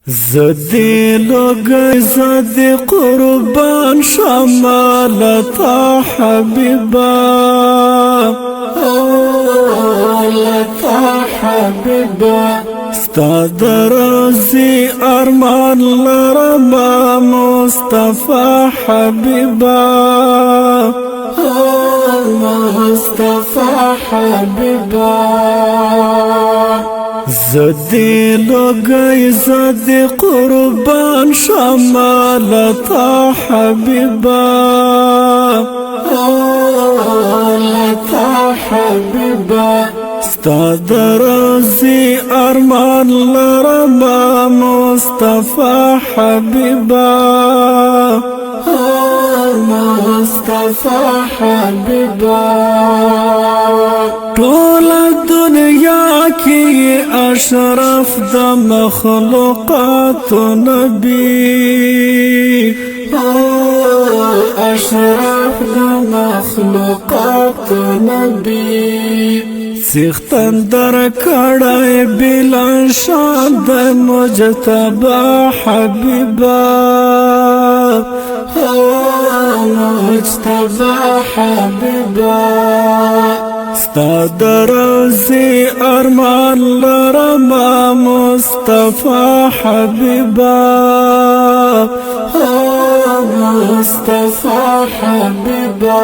زدي لقي زدي قربان شمالة حبيبا لتا حبيبا استاد رازي أرمان لرما مصطفى حبيبا مصطفى حبيبا زدي لقي زدي قربان شمالة حبيبا لتا حبيبا استاد رازي أرمان لرما مصطفى حبيبا مصطفى حبيبا طول الدنيا کی اشرف د مخلوقات نبی اشرف د مخلوقات نبی سیختن در کڑای بلان شان د مجتبی حبیبا مجتبی حبیبا استاد رازي أرمان لرما مصطفى حبيبا مصطفى حبيبا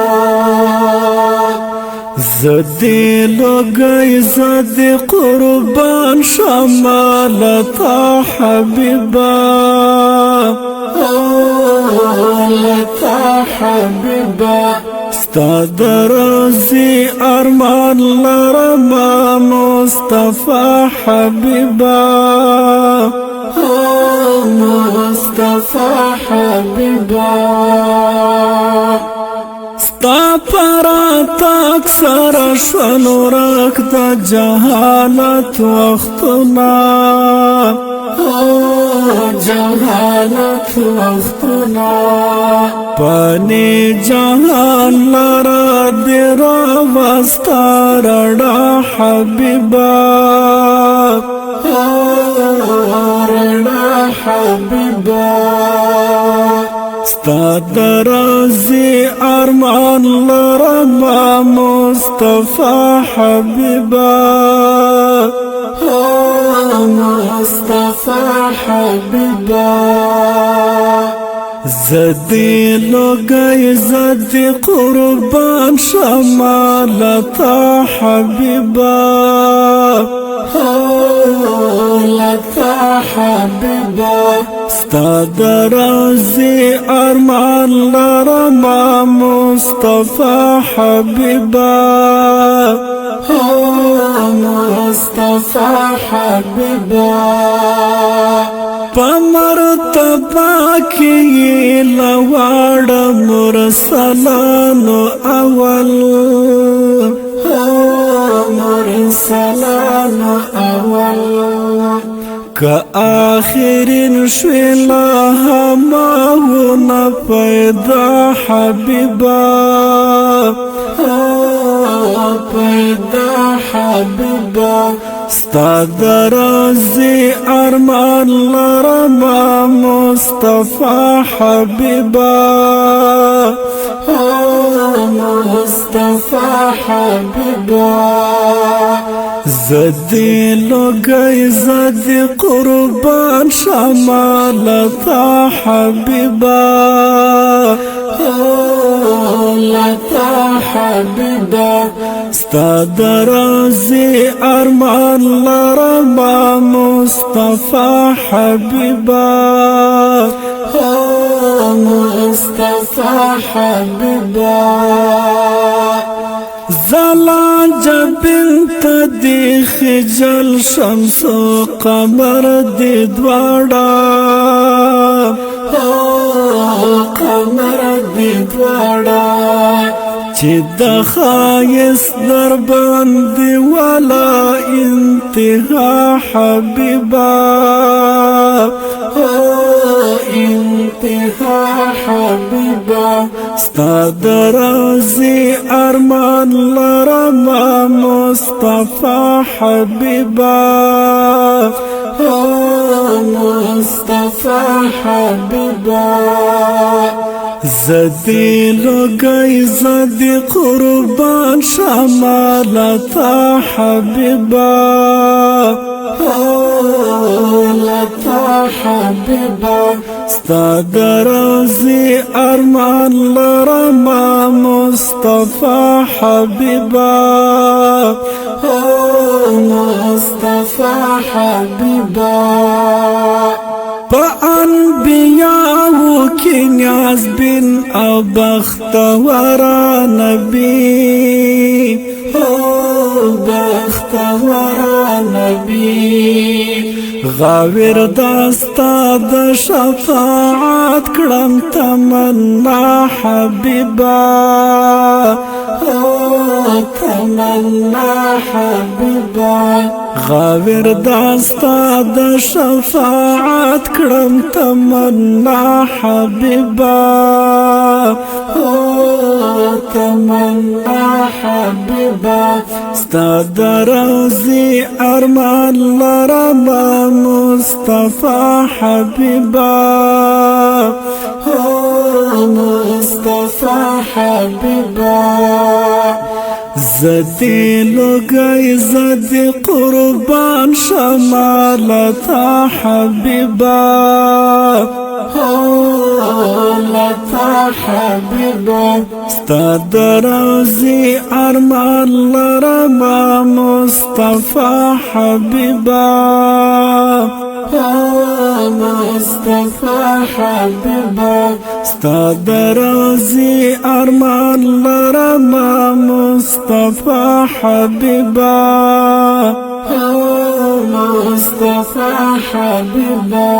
زدي لقي زدي قربان شمالة حبيبا لتا حبيبا استاد رازي أرمان لرما مصطفى حبيبا مصطفى حبيبا ستا پراتا اکثر شنورک دا جهالت وختنا جهالت وختنا پانی جهان لرا دیرا وستارڑا حبیبا رڑا حبیبا استاد رازي أرمان لرما مصطفى حبيبا مصطفى حبيبا زدي لقي زدي قربان شمالة حبيبا لتا حبيبا استاد رازي أرمان لرما مصطفى حبيبا مصطفى حبيبا پمرتبا کی لواد مرسلان اول مرسلان اول كآخر شويلا هماهنا پیدا حبيبا پیدا حبيبا استاد رازي أرمان لرما مصطفى حبيبا مصطفى حبيبا زدي لقي زدي قربان شمالة حبيبا لتا حبيبا استاد رازي أرمان لرما مصطفى حبيبا مصطفى حبيبا زلاج بنت دي خجل شمس قمر دي دوارا قمر دي دوارا چه دخايس در باندي ولا انتها حبيبا انتها حبيبا استاد رازي أرمان لرما مصطفى حبيبا مصطفى حبيبا زدي لقي زدي قربان شمالة حبيبا لتا حبيبا استاد رازي أرمان لرما مصطفى حبيبا مصطفى حبيبا بأنبياء وكنياز بن أبختور نبي بختور نبي غاویر داستا د شفاعت کړم تمنا حبیبا تمنا حبیبا غاویر داستا د شفاعت کړم تمنا حبیبا تمنا حبیبا ستا د روضې ارمان لرمه مصطفى حبيبا مصطفى حبيبا زدي لقي زدي قربان شمالة حبيبا لتا حبيبا استاد روضې ارمان لرمه مصطفى حبيبا مصطفى حبيبا استاد روضې ارمان لرمه مصطفى حبيبا مصطفى حبيبا